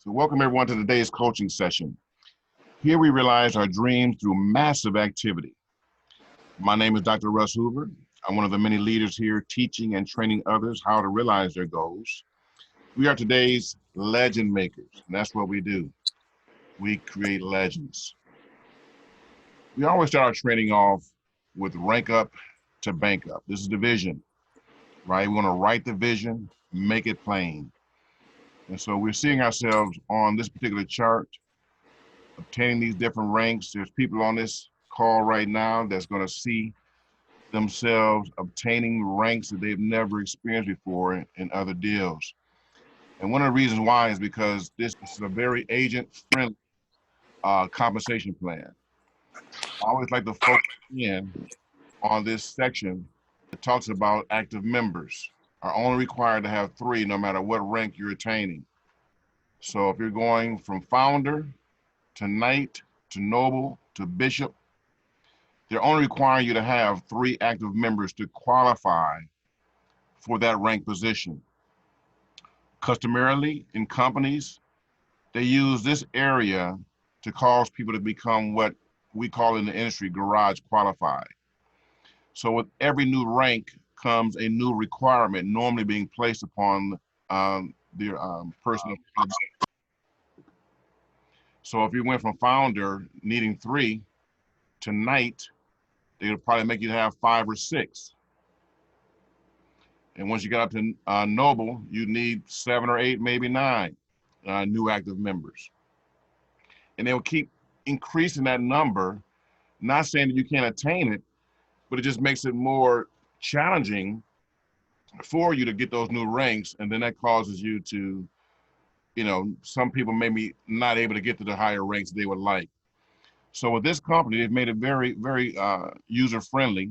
So welcome everyone to today's coaching session. Here we realize our dreams through massive activity. My name is Dr. Russ Hoover. I'm one of the many leaders here teaching and training others how to realize their goals. We are today's legend makers, and that's what we do. We create legends. We always start our training off with rank up to bank up. This is the vision, right? We want to write the vision, make it plain. And so we're seeing ourselves on this particular chart, obtaining these different ranks. There's people on this call right now that's going to see themselves obtaining ranks that they've never experienced before in other deals. And one of the reasons why is because this is a very agent-friendly compensation plan. I always like to focus in on this section that talks about active members are only required to have 3 no matter what rank you're attaining. So if you're going from founder to knight to noble to bishop, they're only requiring you to have 3 active members to qualify for that rank position. Customarily in companies, they use this area to cause people to become what we call in the industry garage qualified. So with every new rank comes a new requirement normally being placed upon the person. So if you went from founder needing 3 to knight, they would probably make you have 5 or 6. And once you got up to noble, you need 7 or 8, maybe 9 new active members. And they will keep increasing that number, not saying that you can't attain it, but it just makes it more challenging for you to get those new ranks. And then that causes you to, some people may be not able to get to the higher ranks they would like. So with this company, they've made it very, very user-friendly.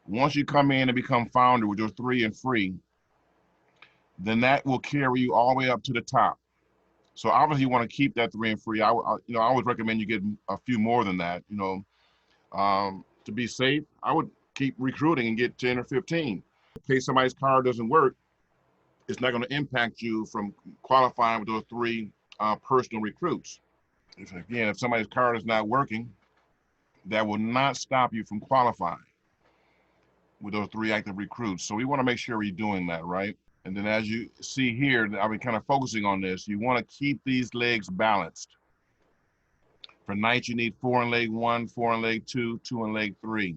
Once you come in and become founder with your 3 and free, then that will carry you all the way up to the top. So obviously you want to keep that 3 and free. I always recommend you get a few more than that. To be safe, I would keep recruiting and get 10 or 15. In case somebody's card doesn't work, it's not going to impact you from qualifying with those 3 personal recruits. If somebody's card is not working, that will not stop you from qualifying with those 3 active recruits. So we want to make sure we're doing that, right? And then as you see here, I've been kind of focusing on this. You want to keep these legs balanced. For knight, you need 4 in leg 1, 4 in leg 2, 2 in leg 3.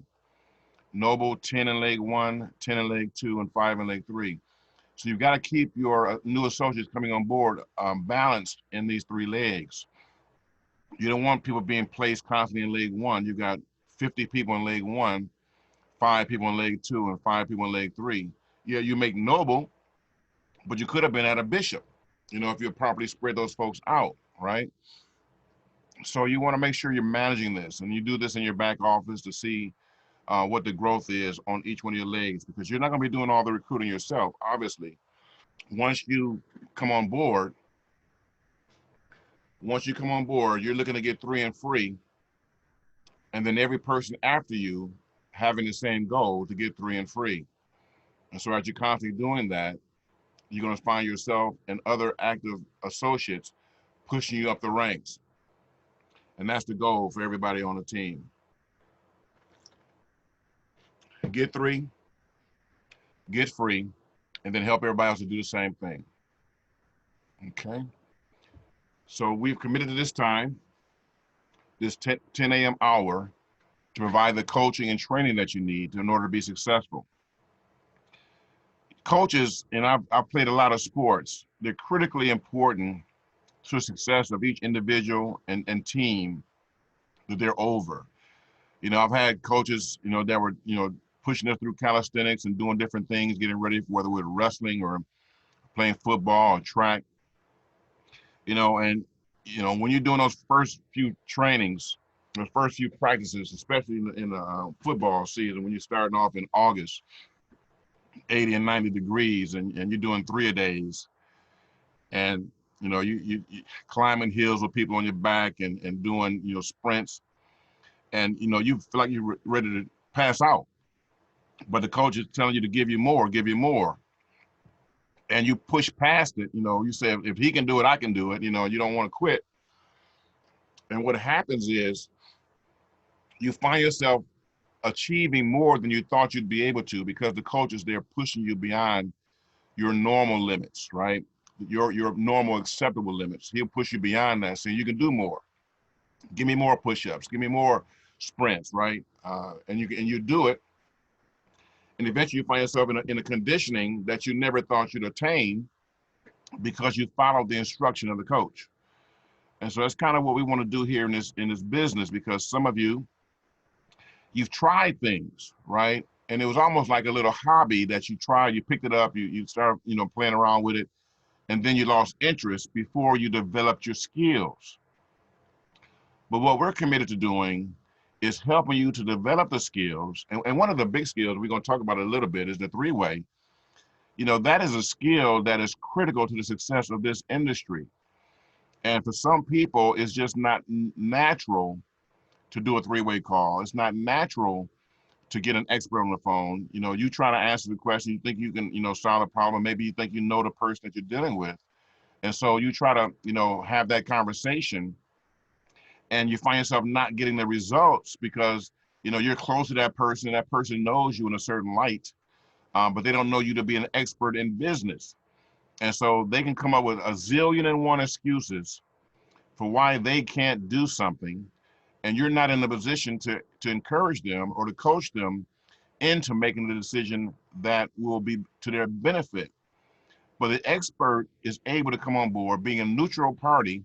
Noble, 10 in leg 1, 10 in leg 2, and 5 in leg 3. So you've got to keep your new associates coming on board balanced in these 3 legs. You don't want people being placed constantly in leg 1. You've got 50 people in leg 1, 5 people in leg 2, and 5 people in leg 3. Yeah, you make noble, but you could have been at a bishop, if you properly spread those folks out, right? So you want to make sure you're managing this, and you do this in your back office to see what the growth is on each one of your legs, because you're not going to be doing all the recruiting yourself, obviously. Once you come on board, you're looking to get 3 and free, and then every person after you having the same goal to get 3 and free. And so as you're constantly doing that, you're going to find yourself and other active associates pushing you up the ranks. And that's the goal for everybody on the team. Get 3, get free, and then help everybody else to do the same thing. Okay? So we've committed to this time, this 10 a.m. hour, to provide the coaching and training that you need in order to be successful. Coaches, and I've played a lot of sports, they're critically important to the success of each individual and team that they're over. I've had coaches, that were, pushing us through calisthenics and doing different things, getting ready for whether we're wrestling or playing football or track. And when you're doing those first few trainings, those first few practices, especially in the football season, when you're starting off in August, 80 and 90 degrees, and you're doing 3-a-days, and you climbing hills with people on your back and doing sprints, and you feel like you're ready to pass out, but the coach is telling you to give you more. and you push past it. You say, if he can do it, I can do it. You don't want to quit. And what happens is you find yourself achieving more than you thought you'd be able to, because the coach is there pushing you beyond your normal limits, right? Your normal acceptable limits. He'll push you beyond that, so you can do more. Give me more push-ups. Give me more sprints, right? And you do it, and eventually you find yourself in a conditioning that you never thought you'd attain, because you followed the instruction of the coach. And so that's kind of what we want to do here in this business, because some of you've tried things, right? And it was almost like a little hobby that you tried. You picked it up, you started, playing around with it, and then you lost interest before you developed your skills. But what we're committed to doing is helping you to develop the skills. And one of the big skills, we're going to talk about it a little bit, is the three-way. That is a skill that is critical to the success of this industry. And for some people, it's just not natural to do a three-way call. It's not natural to get an expert on the phone. You try to answer the question, you think you can, solve a problem. Maybe you think you know the person that you're dealing with. And so you try to, have that conversation, and you find yourself not getting the results because, you're close to that person. That person knows you in a certain light, but they don't know you to be an expert in business. And so they can come up with a zillion and one excuses for why they can't do something. And you're not in the position to encourage them or to coach them into making the decision that will be to their benefit. But the expert is able to come on board, being a neutral party,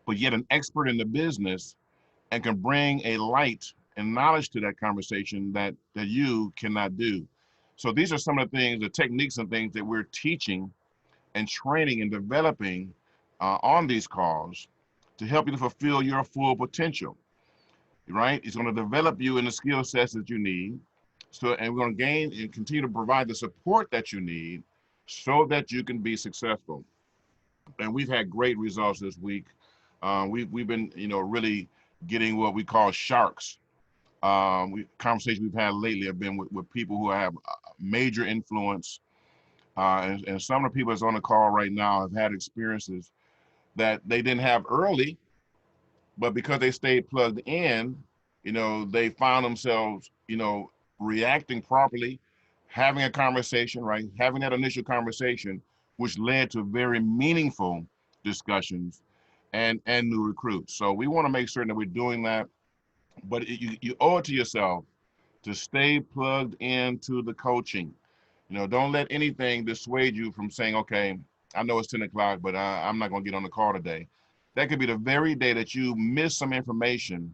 but yet an expert in the business, and can bring a light and knowledge to that conversation that you cannot do. So these are some of the things, the techniques and things that we're teaching and training and developing on these calls to help you to fulfill your full potential, right? It's going to develop you in the skill sets that you need. So, and we're going to gain and continue to provide the support that you need so that you can be successful. And we've had great results this week. We've been, really getting what we call sharks. Conversations we've had lately have been with people who have major influence. And some of the people that's on the call right now have had experiences that they didn't have early, but because they stayed plugged in, they found themselves, reacting properly, having a conversation, right? Having that initial conversation, which led to very meaningful discussions and new recruits. So we want to make certain that we're doing that, but you owe it to yourself to stay plugged into the coaching. Don't let anything dissuade you from saying, okay, I know it's 10 o'clock, but I'm not going to get on the call today. That could be the very day that you miss some information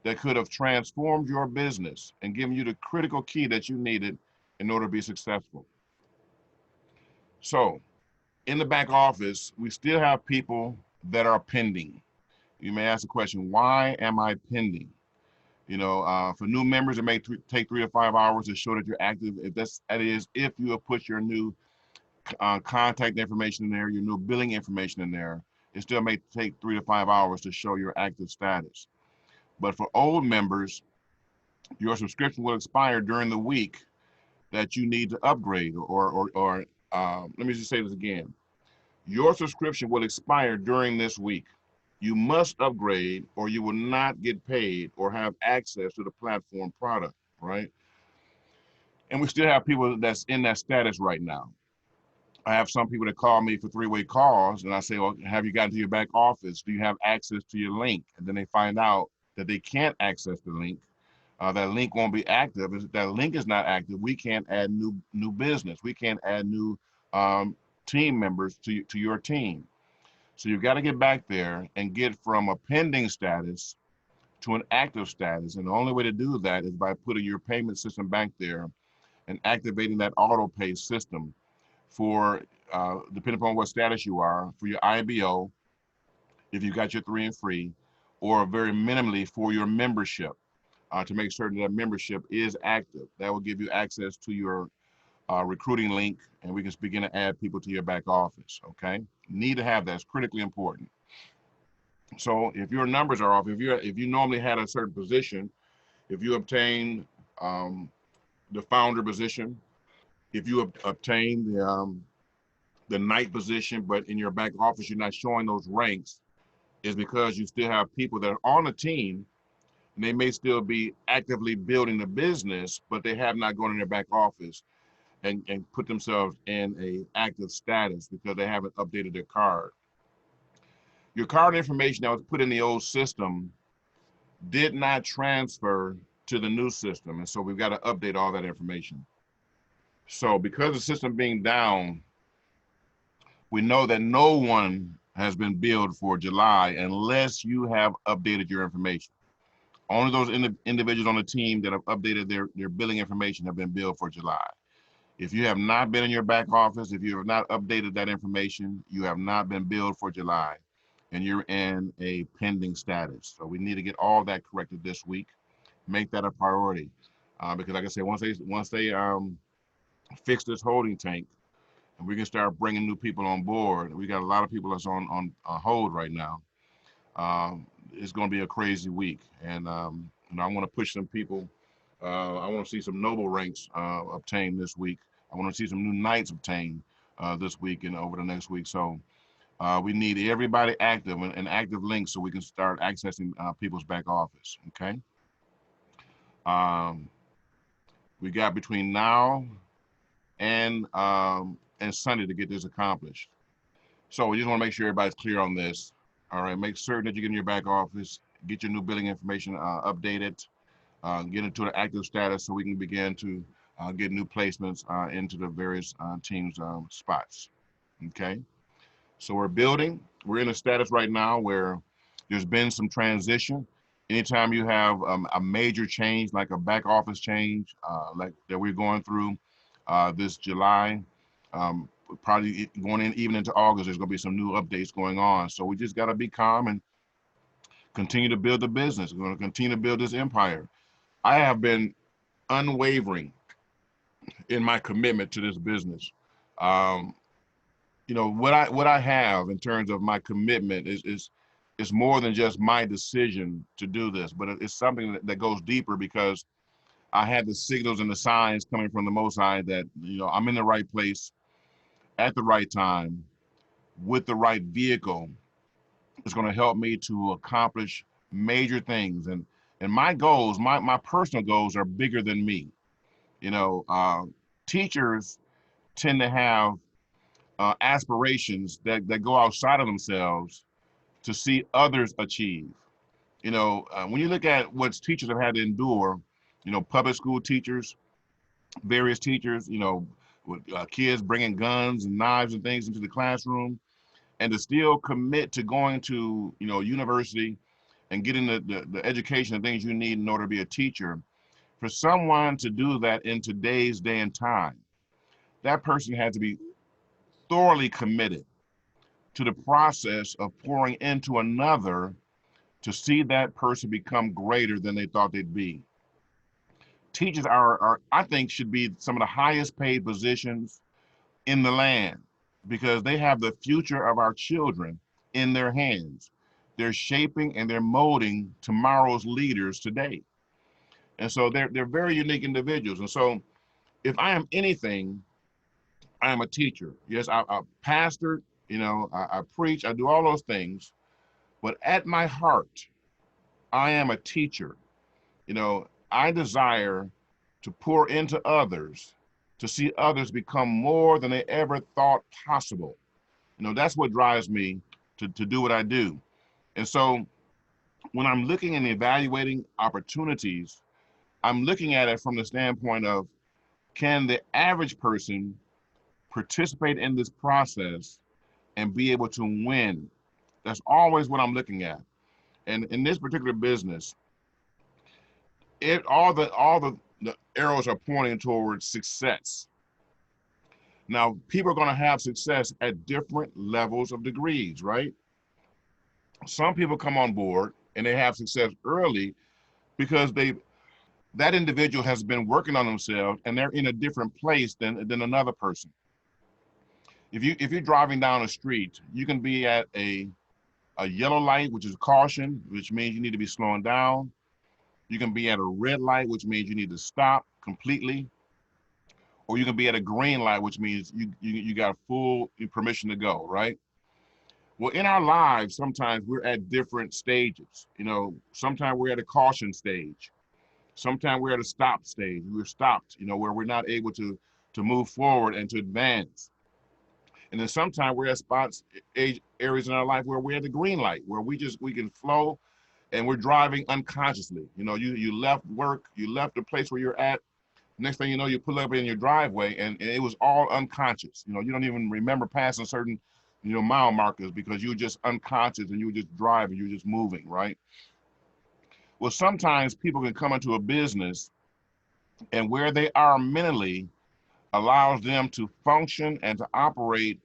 that could have transformed your business and given you the critical key that you needed in order to be successful. So in the back office, we still have people that are pending. You may ask the question, why am I pending? For new members, it may take 3 to 5 hours to show that you're active. If you have put your new contact information in there, your new billing information in there, it still may take 3 to 5 hours to show your active status. But for old members, your subscription will expire during the week that you need to upgrade, or let me just say this again. Your subscription will expire during this week. You must upgrade or you will not get paid or have access to the platform product, right? And we still have people that's in that status right now. I have some people that call me for three-way calls, and I say, well, have you gotten to your back office? Do you have access to your link? And then they find out that they can't access the link. That link won't be active. If that link is not active, we can't add new business. We can't add new team members to your team. So you've got to get back there and get from a pending status to an active status. And the only way to do that is by putting your payment system back there and activating that auto pay system for, depending upon what status you are, for your IBO, if you got your 3 and free, or very minimally for your membership, to make certain that membership is active. That will give you access to your recruiting link, and we can begin to add people to your back office, okay? Need to have that. It's critically important. So if your numbers are off, if you normally had a certain position, if you obtain the founder position, if you obtain the night position, but in your back office, you're not showing those ranks, is because you still have people that are on the team, and they may still be actively building the business, but they have not gone in their back office and put themselves in a active status because they haven't updated their card. Your card information that was put in the old system did not transfer to the new system, and so we've got to update all that information. So because the system being down, we know that no one has been billed for July unless you have updated your information. Only those individuals on the team that have updated their billing information have been billed for July. If you have not been in your back office, if you have not updated that information, you have not been billed for July, and you're in a pending status. So we need to get all that corrected this week. Make that a priority, because like I said, once they fix this holding tank, and we can start bringing new people on board. We got a lot of people that's on hold right now. It's going to be a crazy week, and I want to push some people. I want to see some noble ranks obtained this week. I want to see some new knights obtained this week and over the next week. So we need everybody active and active links so we can start accessing people's back office. Okay. We got between now and Sunday to get this accomplished. So we just want to make sure everybody's clear on this. All right, make certain that you get in your back office, get your new billing information updated, get into the active status so we can begin to get new placements into the various teams' spots. Okay, so we're building. We're in a status right now where there's been some transition. Anytime you have a major change, like a back office change, like that we're going through this July, probably going in even into August, there's going to be some new updates going on. So we just got to be calm and continue to build the business. We're going to continue to build this empire. I have been unwavering in my commitment to this business. You know, what I have in terms of my commitment is more than just my decision to do this, but it's something that goes deeper because I had the signals and the signs coming from the Most High that, you know, I'm in the right place at the right time with the right vehicle. It's going to help me to accomplish major things. And my goals, my personal goals are bigger than me. You know, teachers tend to have aspirations that go outside of themselves to see others achieve. You know, when you look at what teachers have had to endure, you know, public school teachers, various teachers, you know, with kids bringing guns and knives and things into the classroom, and to still commit to going to, you know, university and getting the education and things you need in order to be a teacher. For someone to do that in today's day and time, that person had to be thoroughly committed to the process of pouring into another to see that person become greater than they thought they'd be. Teachers are I think, should be some of the highest paid positions in the land because they have the future of our children in their hands. They're shaping and they're molding tomorrow's leaders today. And so they're very unique individuals. And so if I am anything, I am a teacher. Yes, I pastor, you know, I preach, I do all those things. But at my heart, I am a teacher. You know, I desire to pour into others, to see others become more than they ever thought possible. You know, that's what drives me to do what I do. And so when I'm looking and evaluating opportunities, I'm looking at it from the standpoint of, can the average person participate in this process and be able to win? That's always what I'm looking at. And in this particular business, all the arrows are pointing towards success. Now, people are going to have success at different levels of degrees, right? Some people come on board and they have success early because that individual has been working on themselves and they're in a different place than another person. If you're driving down a street, you can be at a yellow light, which is caution, which means you need to be slowing down. You can be at a red light, which means you need to stop completely. or you can be at a green light, which means you got full permission to go, right? Well, in our lives, sometimes we're at different stages. You know, sometimes we're at a caution stage. Sometimes we're at a stop stage. We're stopped, you know, where we're not able to move forward and to advance. And then sometimes we're at spots, areas in our life where we're at the green light, where we can flow and we're driving unconsciously. You know, you left work, you left the place where you're at. Next thing you know, you pull up in your driveway and it was all unconscious. You know, you don't even remember passing certain, you know, mile markers because you were just unconscious and you were just driving, you were just moving, right? Well, sometimes people can come into a business and where they are mentally allows them to function and to operate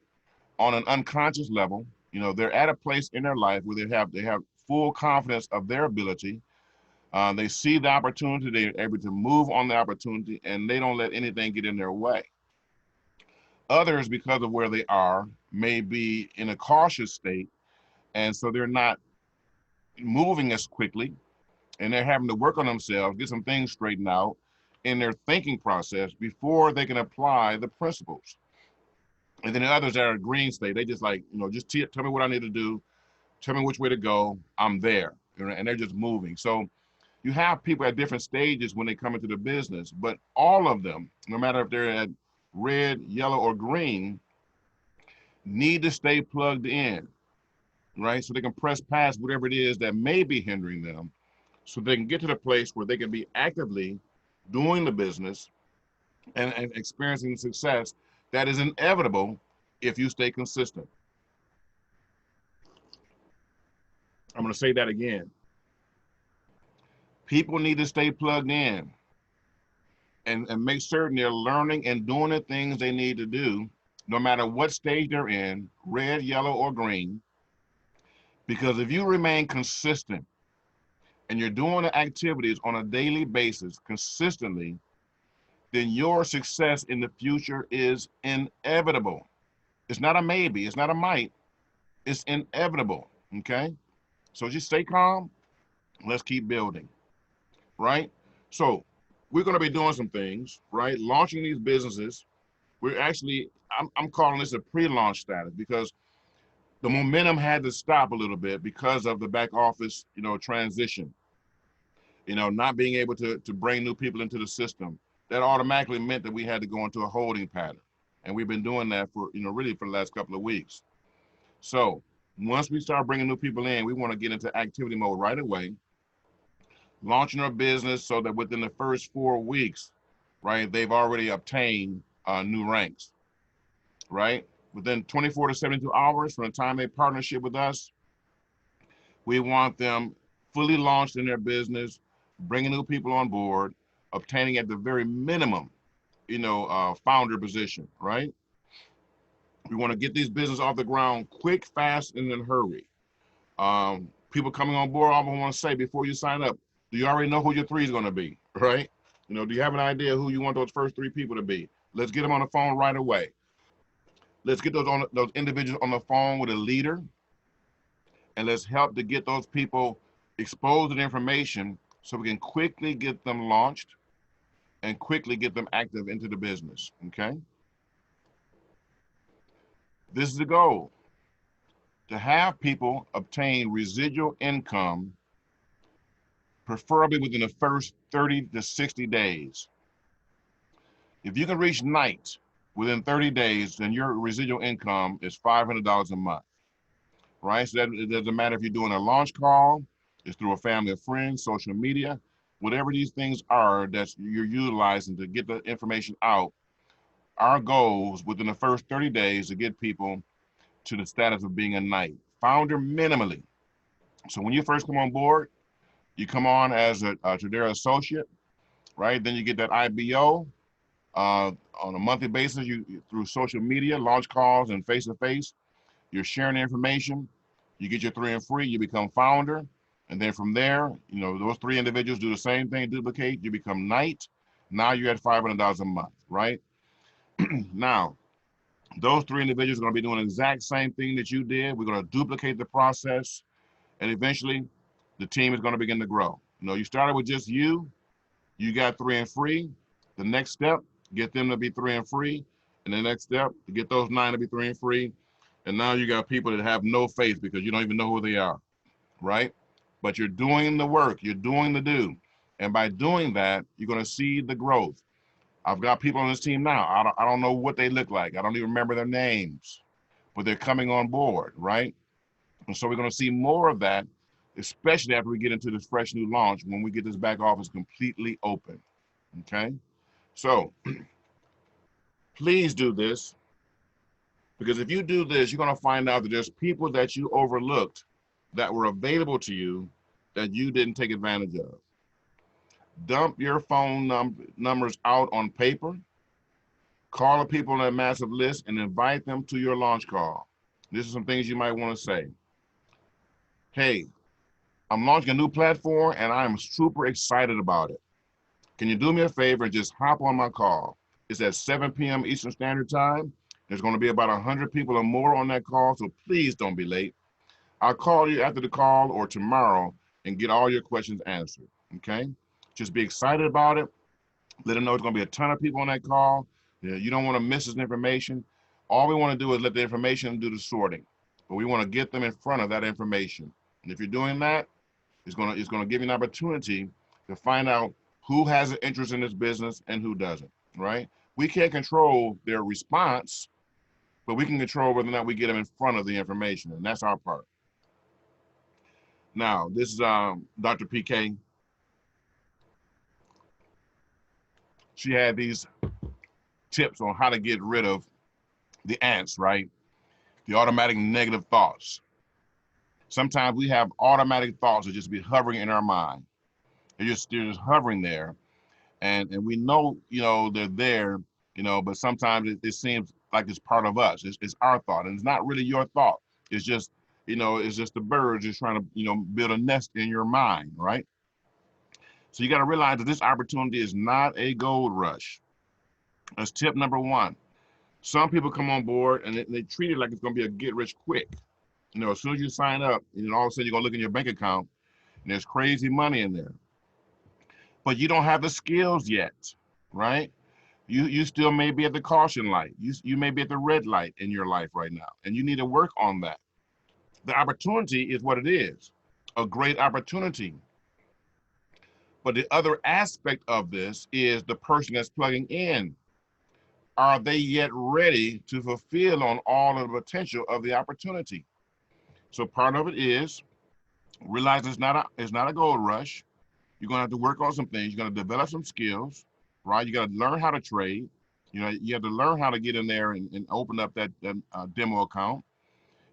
on an unconscious level. You know, they're at a place in their life where they have full confidence of their ability. They see the opportunity, they're able to move on the opportunity, and they don't let anything get in their way. Others, because of where they are, may be in a cautious state, and so they're not moving as quickly, and they're having to work on themselves, get some things straightened out in their thinking process before they can apply the principles. And then the others that are in green state, they just like, you know, just tell me what I need to do, tell me which way to go, I'm there, and they're just moving. So you have people at different stages when they come into the business, but all of them, no matter if they're at red, yellow, or green, need to stay plugged in, right? So they can press past whatever it is that may be hindering them, so they can get to the place where they can be actively doing the business and experiencing success that is inevitable if you stay consistent. I'm going to say that again. People need to stay plugged in and make certain they're learning and doing the things they need to do, no matter what stage they're in, red, yellow, or green. Because if you remain consistent and you're doing the activities on a daily basis consistently, then your success in the future is inevitable. It's not a maybe, it's not a might, it's inevitable, okay? So just stay calm, let's keep building, right? So we're gonna be doing some things, right? Launching these businesses. We're actually, I'm calling this a pre-launch status because the momentum had to stop a little bit because of the back office, you know, transition, you know, not being able to bring new people into the system. That automatically meant that we had to go into a holding pattern. And we've been doing that for, you know, really for the last couple of weeks. So once we start bringing new people in, we want to get into activity mode right away, launching our business so that within the first 4 weeks, right, they've already obtained new ranks, right? Within 24 to 72 hours from the time they partnership with us, we want them fully launched in their business, bringing new people on board, obtaining at the very minimum, you know, founder position, right? We want to get these business off the ground quick, fast, and in a hurry. People coming on board, I want to say before you sign up, do you already know who your three is going to be, right? You know, do you have an idea who you want those first three people to be? Let's get them on the phone right away. Let's get those individuals on the phone with a leader, and let's help to get those people exposed to the information so we can quickly get them launched and quickly get them active into the business, okay? This is the goal, to have people obtain residual income, preferably within the first 30 to 60 days. If you can reach night within 30 days, then your residual income is $500 a month, right? So that it doesn't matter if you're doing a launch call, it's through a family of friends, social media, whatever these things are that you're utilizing to get the information out. Our goals within the first 30 days to get people to the status of being a knight, founder minimally. So when you first come on board, you come on as a Tradera associate, right? Then you get that IBO on a monthly basis. You through social media, launch calls, and face-to-face. You're sharing the information. You get your 3 and free. You become founder, and then from there, you know, those 3 individuals do the same thing, duplicate. You become knight. Now you're at $500 a month, right? Now, those 3 individuals are going to be doing the exact same thing that you did. We're going to duplicate the process, and eventually, the team is going to begin to grow. You know, you started with just you got 3 and free. The next step, get them to be 3 and free, and the next step, to get those 9 to be 3 and free. And now you got people that have no faith because you don't even know who they are, right? But you're doing the work, you're doing the do. And by doing that, you're going to see the growth. I've got people on this team now. I don't know what they look like. I don't even remember their names, but they're coming on board, right? And so we're going to see more of that, especially after we get into this fresh new launch, when we get this back office completely open, okay? So please do this, because if you do this, you're going to find out that there's people that you overlooked that were available to you that you didn't take advantage of. Dump your phone numbers out on paper, call the people on that massive list, and invite them to your launch call. This is some things you might want to say. Hey, I'm launching a new platform and I'm super excited about it. Can you do me a favor and just hop on my call? It's at 7 p.m. Eastern Standard Time. There's going to be about 100 people or more on that call, so please don't be late. I'll call you after the call or tomorrow and get all your questions answered, okay? Just be excited about it. Let them know it's going to be a ton of people on that call. You don't want to miss this information. All we want to do is let the information do the sorting, but we want to get them in front of that information. And if you're doing that, it's going to give you an opportunity to find out who has an interest in this business and who doesn't, right? We can't control their response, but we can control whether or not we get them in front of the information, and that's our part. Now, this is Dr. PK. She had these tips on how to get rid of the ants, right? The automatic negative thoughts. Sometimes we have automatic thoughts that just be hovering in our mind. They're just hovering there. And we know, they're there, but sometimes it seems like it's part of us. It's our thought, and it's not really your thought. It's just, it's just the birds just trying to, build a nest in your mind, right? So you got to realize that this opportunity is not a gold rush. That's tip number one. Some people come on board and they treat it like it's going to be a get rich quick. As soon as you sign up, and all of a sudden you're going to look in your bank account and there's crazy money in there. But you don't have the skills yet, right? You still may be at the caution light. You may be at the red light in your life right now, and you need to work on that. The opportunity is what it is, a great opportunity. But the other aspect of this is the person that's plugging in. Are they yet ready to fulfill on all of the potential of the opportunity? So part of it is realize it's not a gold rush. You're gonna have to work on some things. You're gonna develop some skills, right? You gotta learn how to trade. You have to learn how to get in there and open up that demo account.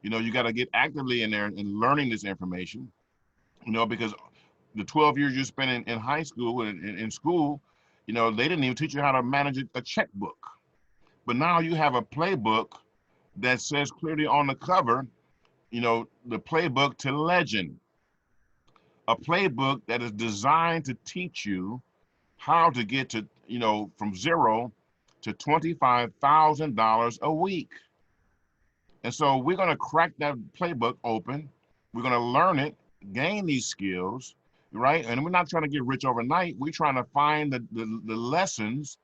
You gotta get actively in there and learning this information, because the 12 years you spent in high school and in school, they didn't even teach you how to manage a checkbook. But now you have a playbook that says clearly on the cover, the playbook to legend. A playbook that is designed to teach you how to get to, from zero to $25,000 a week. And so we're going to crack that playbook open. We're going to learn it, gain these skills, right? And we're not trying to get rich overnight. We're trying to find the lessons,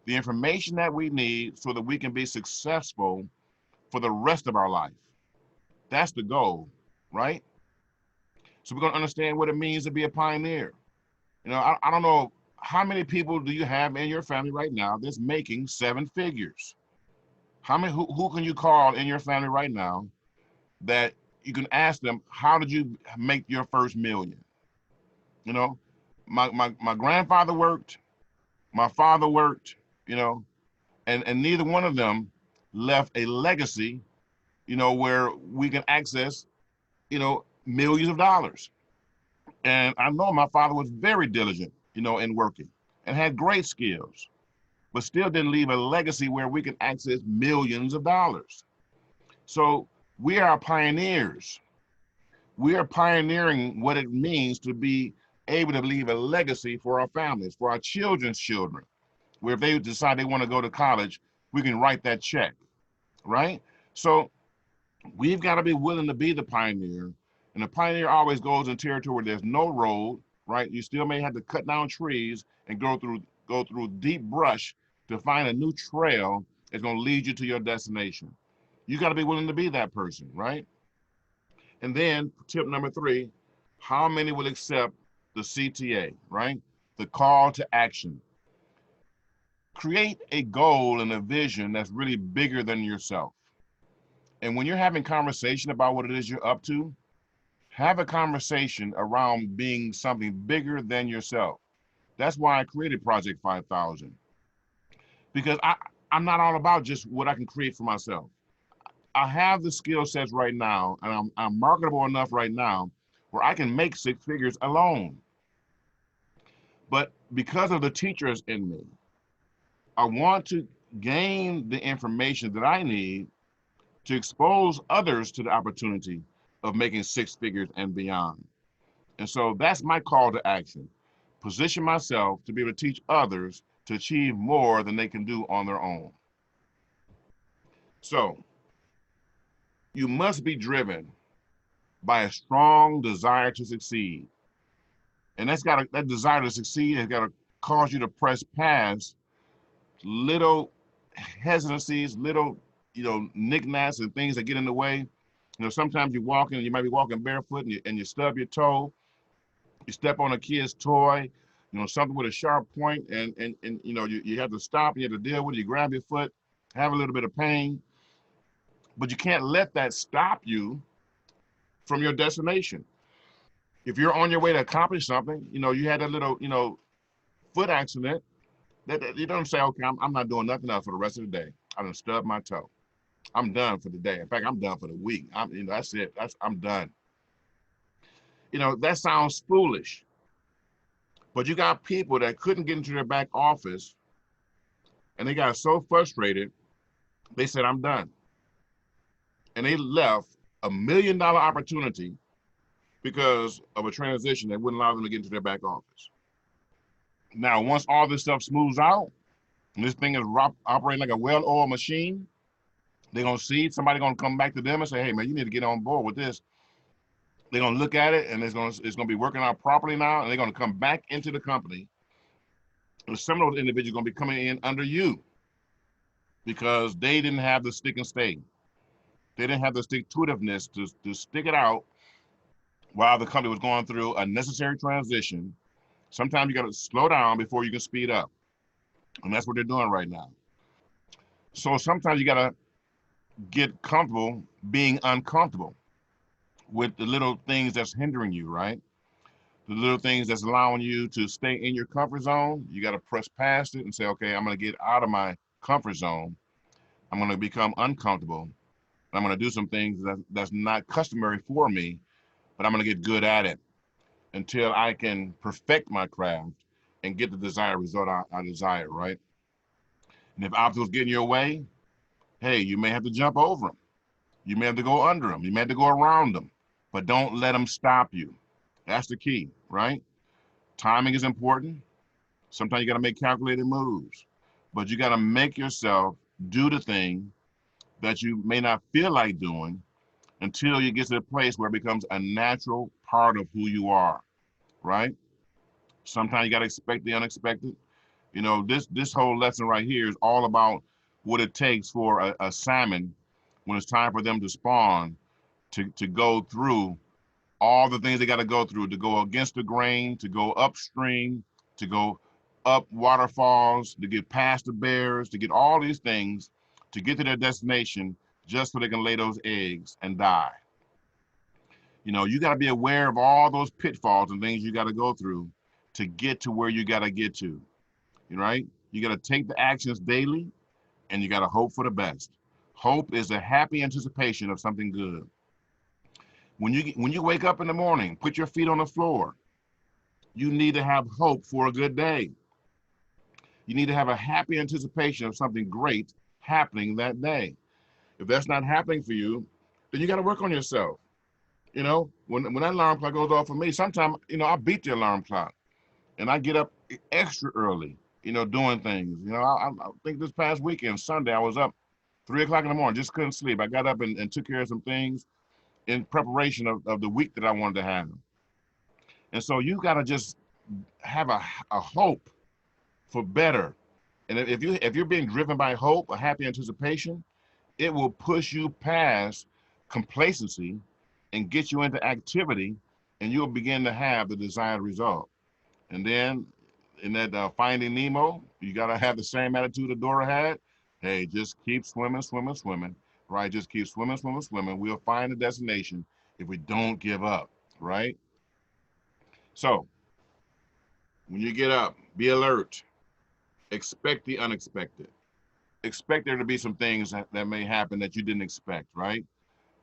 the information that we need so that we can be successful for the rest of our life. That's the goal, right? So we're going to understand what it means to be a pioneer. I don't know, how many people do you have in your family right now that's making 7 figures? Who can you call in your family right now that you can ask them, how did you make your first million? My grandfather worked, my father worked, and neither one of them left a legacy, where we can access, millions of dollars. And I know my father was very diligent, in working and had great skills, but still didn't leave a legacy where we can access millions of dollars. So we are pioneers. We are pioneering what it means to be able to leave a legacy for our families, for our children's children, where if they decide they want to go to college, we can write that check, right? So we've got to be willing to be the pioneer. And the pioneer always goes in territory where there's no road, right? You still may have to cut down trees and go through deep brush to find a new trail that's going to lead you to your destination. You got to be willing to be that person, right? And then tip number 3, how many will accept the CTA, right? The call to action. Create a goal and a vision that's really bigger than yourself. And when you're having conversation about what it is you're up to, have a conversation around being something bigger than yourself. That's why I created Project 5000. Because I'm not all about just what I can create for myself. I have the skill sets right now, and I'm marketable enough right now where I can make 6 figures alone. But because of the teachers in me, I want to gain the information that I need to expose others to the opportunity of making 6 figures and beyond. And so that's my call to action. Position myself to be able to teach others to achieve more than they can do on their own. So you must be driven by a strong desire to succeed. And that desire to succeed has got to cause you to press past little hesitancies, little, knickknacks and things that get in the way. Sometimes you're walking and you might be walking barefoot and you stub your toe, you step on a kid's toy, something with a sharp point, and you have to stop, you have to deal with it, you grab your foot, have a little bit of pain, but you can't let that stop you from your destination. If you're on your way to accomplish something, you had that little, foot accident, that you don't say, okay, I'm not doing nothing else for the rest of the day. I done stubbed my toe. I'm done for the day. In fact, I'm done for the week. That's it. I'm done. That sounds foolish, but you got people that couldn't get into their back office and they got so frustrated, they said, I'm done. And they left $1 million opportunity because of a transition that wouldn't allow them to get into their back office. Now, once all this stuff smooths out, and this thing is operating like a well-oiled machine, they're going to see somebody going to come back to them and say, hey, man, you need to get on board with this. They're going to look at it, and it's going to be working out properly now, and they're going to come back into the company. And some of those individuals are going to be coming in under you because they didn't have the stick and stay. They didn't have the stick-to-itiveness to stick it out while the company was going through a necessary transition. Sometimes you got to slow down before you can speed up. And that's what they're doing right now. So sometimes you got to get comfortable being uncomfortable with the little things that's hindering you, right? The little things that's allowing you to stay in your comfort zone. You got to press past it and say, okay, I'm going to get out of my comfort zone. I'm going to become uncomfortable. I'm going to do some things that's not customary for me, but I'm going to get good at it until I can perfect my craft and get the desired result I desire, right? And if obstacles get in your way, hey, you may have to jump over them. You may have to go under them. You may have to go around them, but don't let them stop you. That's the key, right? Timing is important. Sometimes you got to make calculated moves, but you got to make yourself do the thing that you may not feel like doing until you get to the place where it becomes a natural part of who you are, right? Sometimes you got to expect the unexpected. This whole lesson right here is all about what it takes for a salmon when it's time for them to spawn to go through all the things they got to go through, to go against the grain, to go upstream, to go up waterfalls, to get past the bears, to get all these things, to get to their destination just so they can lay those eggs and die. You got to be aware of all those pitfalls and things you got to go through to get to where you got to get to, right? You got to take the actions daily and you got to hope for the best. Hope is a happy anticipation of something good. When you wake up in the morning, put your feet on the floor, you need to have hope for a good day. You need to have a happy anticipation of something great happening that day. If that's not happening for you, then you got to work on yourself. When that alarm clock goes off for me, sometimes, I beat the alarm clock and I get up extra early, doing things. I think this past weekend, Sunday, I was up 3 o'clock in the morning, just couldn't sleep. I got up and took care of some things in preparation of the week that I wanted to have. And so you got to just have a hope for better And if you're being driven by hope or happy anticipation, it will push you past complacency and get you into activity, and you'll begin to have the desired result. And then in that Finding Nemo, you got to have the same attitude that Dora had. Hey, just keep swimming, swimming, swimming, right? Just keep swimming, swimming, swimming. We'll find the destination if we don't give up, right? So when you get up, be alert. Expect the unexpected. Expect there to be some things that may happen that you didn't expect, right?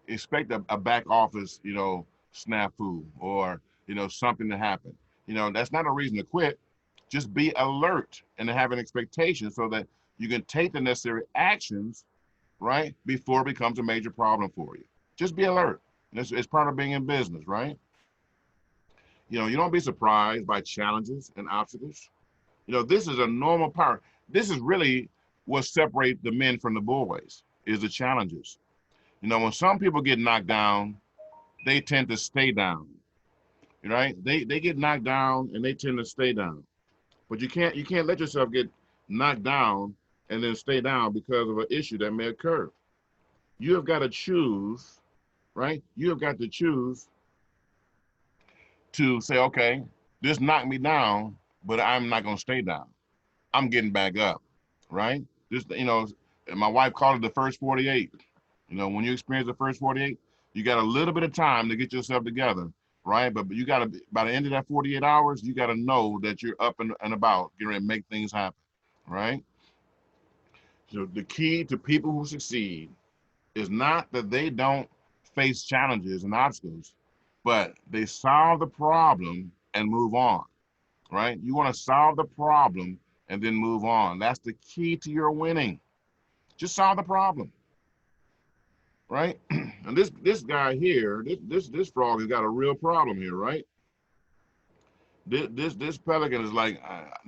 Expect a back office, snafu, or, something to happen. That's not a reason to quit. Just be alert and have an expectation so that you can take the necessary actions, right, before it becomes a major problem for you. Just be alert. It's part of being in business, right? You don't be surprised by challenges and obstacles. This is a normal part. This is really what separates the men from the boys, is the challenges. When some people get knocked down, they tend to stay down, right? They get knocked down and they tend to stay down. But you can't let yourself get knocked down and then stay down because of an issue that may occur. You have got to choose, right? You have got to choose to say, okay, this knocked me down, but I'm not going to stay down. I'm getting back up, right? Just, my wife called it the first 48. When you experience the first 48, you got a little bit of time to get yourself together, right? But you got to, by the end of that 48 hours, you got to know that you're up and about, getting ready to make things happen, right? So the key to people who succeed is not that they don't face challenges and obstacles, but they solve the problem and move on, right? You want to solve the problem and then move on. That's the key to your winning. Just solve the problem, right? And this guy here, this frog has got a real problem here, right? This pelican is like,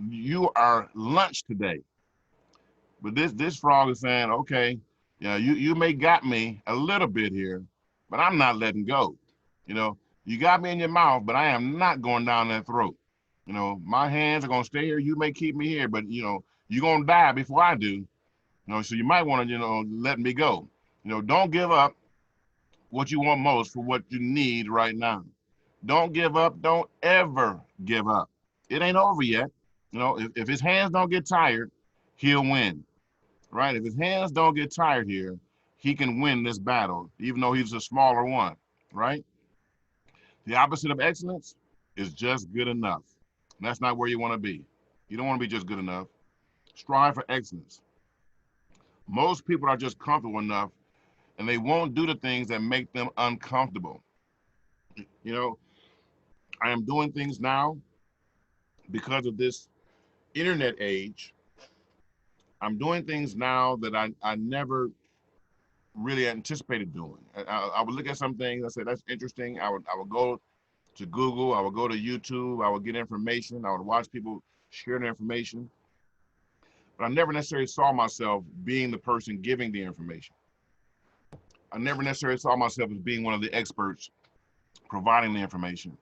you are lunch today. But this frog is saying, okay, you may got me a little bit here, but I'm not letting go. You got me in your mouth, but I am not going down that throat. My hands are gonna stay here. You may keep me here, but you're gonna die before I do. So you might want to, let me go. Don't give up what you want most for what you need right now. Don't give up. Don't ever give up. It ain't over yet. If his hands don't get tired, he'll win, right? If his hands don't get tired here, he can win this battle, even though he's a smaller one, right? The opposite of excellence is just good enough. And that's not where you want to be. You don't want to be just good enough. Strive for excellence. Most people are just comfortable enough, and they won't do the things that make them uncomfortable. I am doing things now because of this internet age. I'm doing things now that I never really anticipated doing. I would look at some things, I said, that's interesting. I would go to Google, I would go to YouTube, I would get information, I would watch people share their information. But I never necessarily saw myself being the person giving the information. I never necessarily saw myself as being one of the experts providing the information.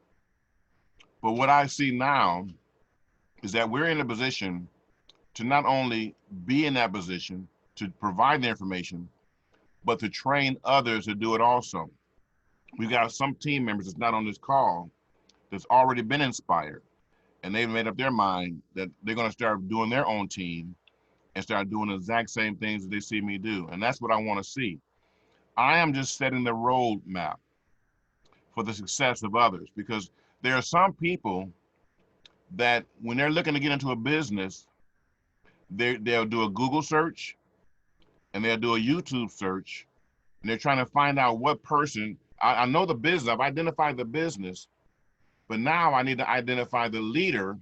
But what I see now is that we're in a position to not only be in that position to provide the information, but to train others to do it also. We've got some team members that's not on this call that's already been inspired, and they've made up their mind that they're going to start doing their own team and start doing the exact same things that they see me do. And that's what I want to see. I am just setting the roadmap for the success of others, because there are some people that when they're looking to get into a business, they'll do a Google search and they'll do a YouTube search, and they're trying to find out what person, I know the business, I've identified the business, but now I need to identify the leader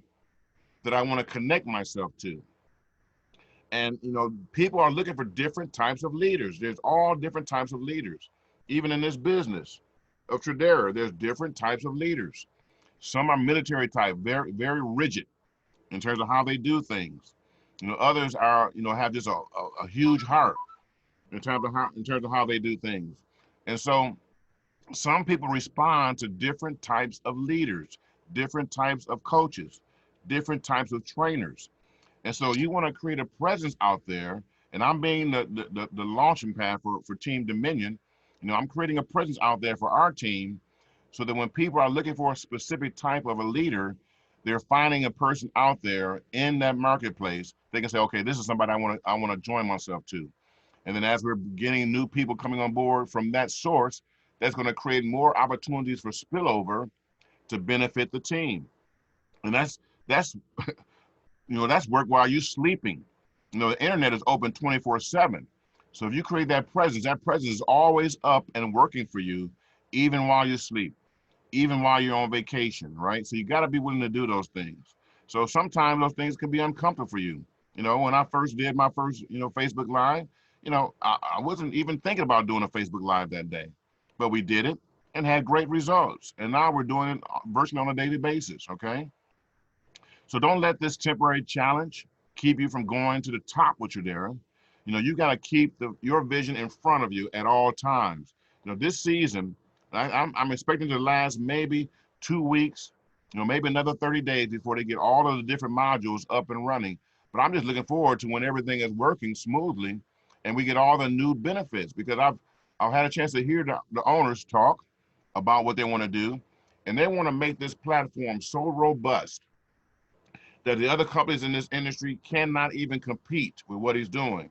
that I want to connect myself to. And people are looking for different types of leaders. There's all different types of leaders. Even in this business of Tradera, there's different types of leaders. Some are military type, very, very rigid in terms of how they do things. Others are, have just a huge heart in terms of how they do things. And so some people respond to different types of leaders, different types of coaches, different types of trainers. And so you want to create a presence out there. And I'm being the launching pad for Team Dominion. You know, I'm creating a presence out there for our team so that when people are looking for a specific type of a leader, they're finding a person out there in that marketplace. They can say, okay, this is somebody I want to join myself to. And then as we're getting new people coming on board from that source, that's going to create more opportunities for spillover to benefit the team. And that's that's work while you're sleeping. You know, the internet is open 24/7. So if you create that presence is always up and working for you, even while you sleep, even while you're on vacation, right? So you got to be willing to do those things. So sometimes those things can be uncomfortable for you. You know, when I first did my first, Facebook Live, I wasn't even thinking about doing a Facebook Live that day, but we did it and had great results. And now we're doing it virtually on a daily basis, okay? So don't let this temporary challenge keep you from going to the top with Tradera. You know, you got to keep your vision in front of you at all times. You know, this season, I'm expecting to last maybe 2 weeks, maybe another 30 days before they get all of the different modules up and running. But I'm just looking forward to when everything is working smoothly and we get all the new benefits, because I've had a chance to hear the owners talk about what they want to do, and they want to make this platform so robust that the other companies in this industry cannot even compete with what he's doing,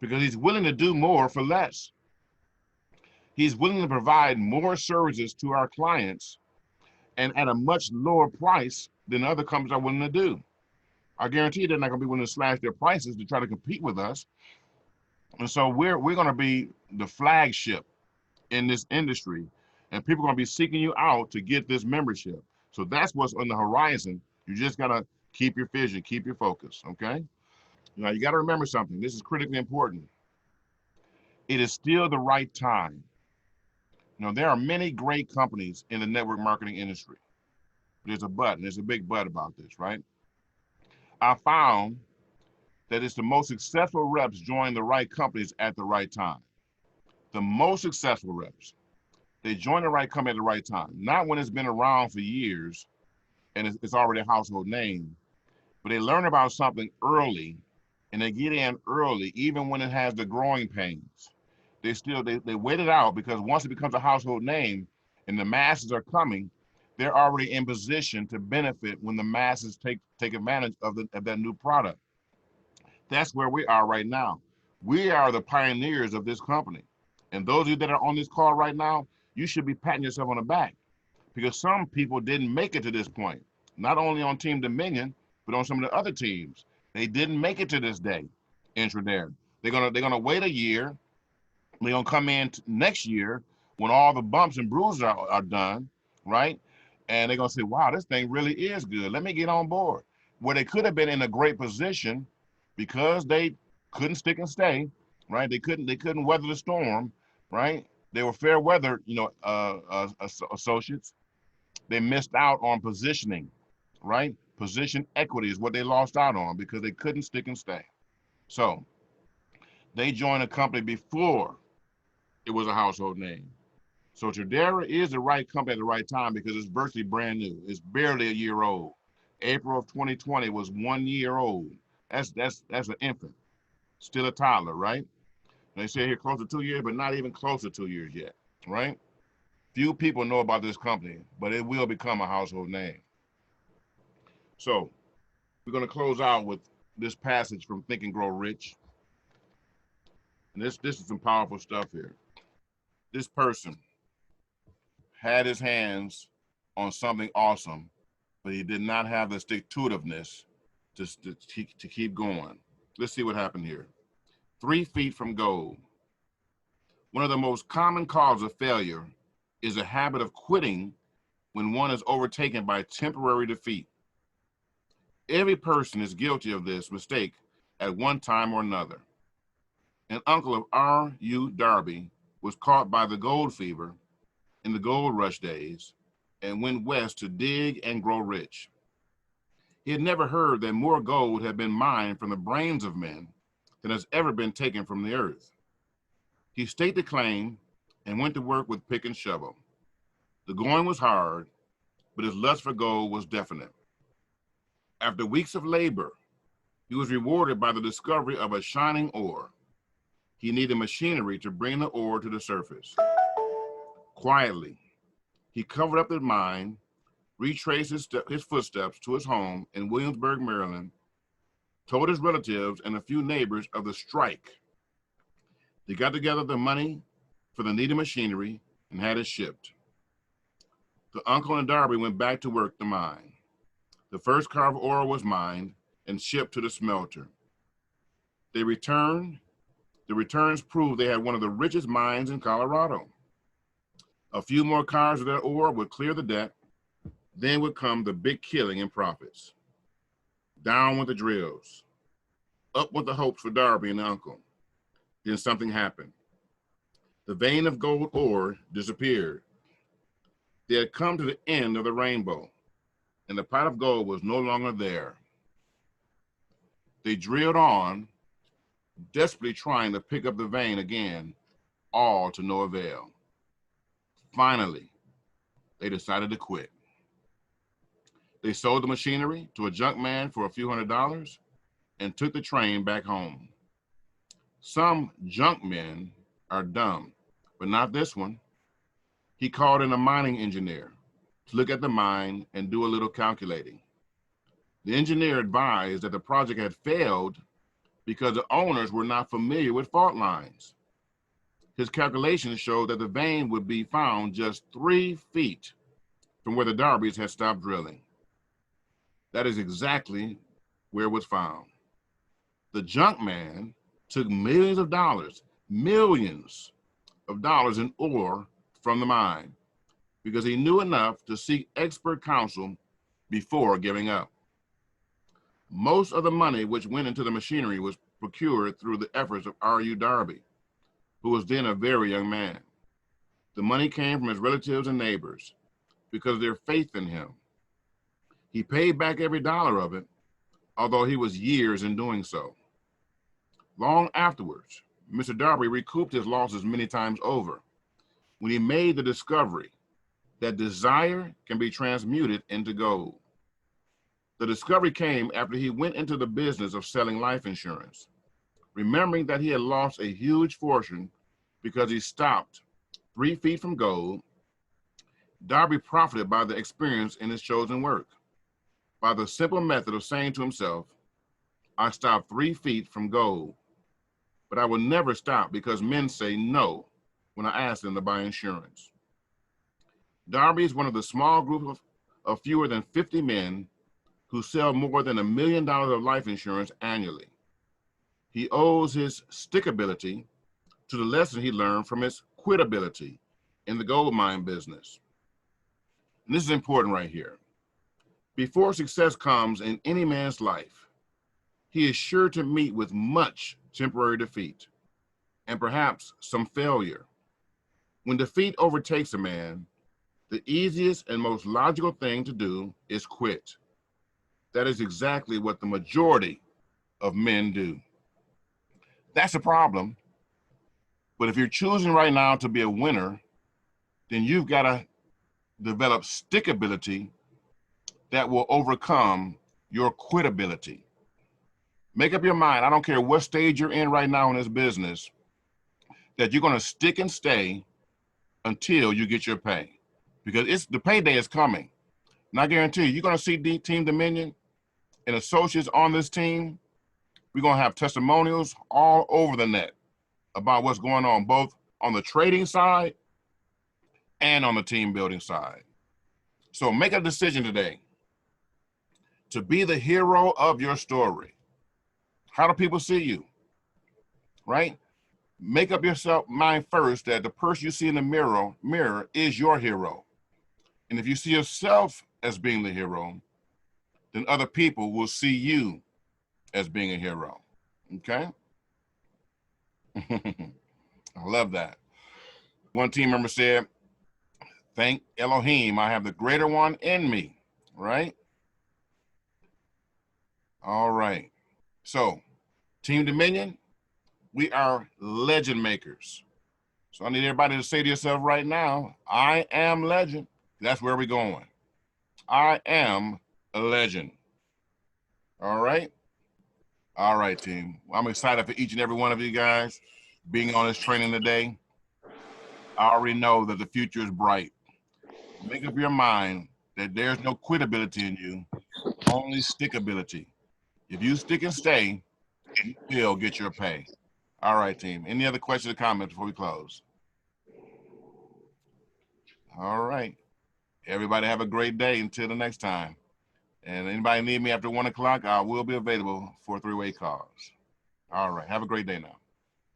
because he's willing to do more for less. He's willing to provide more services to our clients and at a much lower price than other companies are willing to do. I guarantee they're not going to be willing to slash their prices to try to compete with us. And so we're going to be the flagship in this industry, and people are going to be seeking you out to get this membership. So that's what's on the horizon. You just got to keep your vision, keep your focus, okay? Now, you got to remember something. This is critically important. It is still the right time. There are many great companies in the network marketing industry. There's a but, and there's a big but about this, right? I found that it's the most successful reps join the right companies at the right time. The most successful reps, they join the right company at the right time. Not when it's been around for years and it's already a household name, but they learn about something early and they get in early, even when it has the growing pains. They wait it out, because once it becomes a household name and the masses are coming, they're already in position to benefit when the masses take advantage of that new product. That's where we are right now. We are the pioneers of this company. And those of you that are on this call right now, you should be patting yourself on the back, because some people didn't make it to this point, not only on Team Dominion, but on some of the other teams. They didn't make it to this day in Tradera. They're gonna wait a year. They're gonna come in next year when all the bumps and bruises are done, right? And they're gonna say, wow, this thing really is good. Let me get on board. Where they could have been in a great position because they couldn't stick and stay, right? They couldn't weather the storm, right? They were fair weather, associates. They missed out on positioning, right? Position equity is what they lost out on because they couldn't stick and stay. So they joined a company before it was a household name. So Tradera is the right company at the right time because it's virtually brand new. It's barely a year old. April of 2020 was 1 year old. That's an infant, still a toddler, right? They say here close to 2 years, but not even close to 2 years yet, right? Few people know about this company, but it will become a household name. So we're going to close out with this passage from Think and Grow Rich. And this is some powerful stuff here. This person had his hands on something awesome, but he did not have the stick-to-itiveness to keep going. Let's see what happened here. 3 feet from gold. One of the most common causes of failure is a habit of quitting when one is overtaken by temporary defeat. Every person is guilty of this mistake at one time or another. An uncle of R.U. Darby was caught by the gold fever in the gold rush days and went west to dig and grow rich. He had never heard that more gold had been mined from the brains of men than has ever been taken from the earth. He staked a claim and went to work with pick and shovel. The going was hard, but his lust for gold was definite. After weeks of labor, He was rewarded by the discovery of a shining ore. He needed machinery to bring the ore to the surface. Quietly, he covered up the mine, retraced his footsteps to his home in Williamsburg, Maryland, told his relatives and a few neighbors of the strike. They got together the money for the needed machinery and had it shipped. The uncle and Darby went back to work the mine. The first car of ore was mined and shipped to the smelter. They returned. The returns proved they had one of the richest mines in Colorado. A few more cars of that ore would clear the debt. Then would come the big killing and profits. Down with the drills. Up with the hopes for Darby and the uncle. Then something happened. The vein of gold ore disappeared. They had come to the end of the rainbow, and the pot of gold was no longer there. They drilled on, desperately trying to pick up the vein again, all to no avail. Finally, they decided to quit. They sold the machinery to a junk man for a few $100s and took the train back home. Some junk men are dumb, but not this one. He called in a mining engineer to look at the mine and do a little calculating. The engineer advised that the project had failed because the owners were not familiar with fault lines. His calculations showed that the vein would be found just 3 feet from where the Darbys had stopped drilling. That is exactly where it was found. The junk man took millions of dollars in ore from the mine because he knew enough to seek expert counsel before giving up. Most of the money which went into the machinery was procured through the efforts of R.U. Darby, who was then a very young man. The money came from his relatives and neighbors because of their faith in him. He paid back every dollar of it, although he was years in doing so. Long afterwards, Mr. Darby recouped his losses many times over when he made the discovery that desire can be transmuted into gold. The discovery came after he went into the business of selling life insurance. Remembering that he had lost a huge fortune because he stopped 3 feet from gold, Darby profited by the experience in his chosen work, by the simple method of saying to himself, I stopped 3 feet from gold, but I will never stop because men say no when I ask them to buy insurance. Darby is one of the small group of fewer than 50 men who sell more than $1 million of life insurance annually. He owes his stickability to the lesson he learned from his quitability in the gold mine business. And this is important right here. Before success comes in any man's life, he is sure to meet with much temporary defeat and perhaps some failure. When defeat overtakes a man, the easiest and most logical thing to do is quit. That is exactly what the majority of men do. That's a problem. But if you're choosing right now to be a winner, then you've got to develop stickability that will overcome your quitability. Make up your mind, I don't care what stage you're in right now in this business, that you're going to stick and stay until you get your pay. Because the payday is coming. And I guarantee you're going to see Team Dominion and associates on this team. We're going to have testimonials all over the net about what's going on, both on the trading side and on the team building side. So make a decision today to be the hero of your story. How do people see you? Right? Make up yourself mind first that the person you see in the mirror is your hero. And if you see yourself as being the hero, then other people will see you as being a hero. Okay? I love that. One team member said, thank Elohim, I have the greater one in me, right? All right. So, Team Dominion, we are legend makers. So I need everybody to say to yourself right now, I am legend. That's where we're going. I am a legend. All right? All right, team. Well, I'm excited for each and every one of you guys being on this training today. I already know that the future is bright. Make up your mind that there's no quitability in you, only stickability. If you stick and stay, you will get your pay. All right, team. Any other questions or comments before we close? All right. Everybody have a great day until the next time. And anybody need me after 1 o'clock, I will be available for three-way calls. All right. Have a great day now.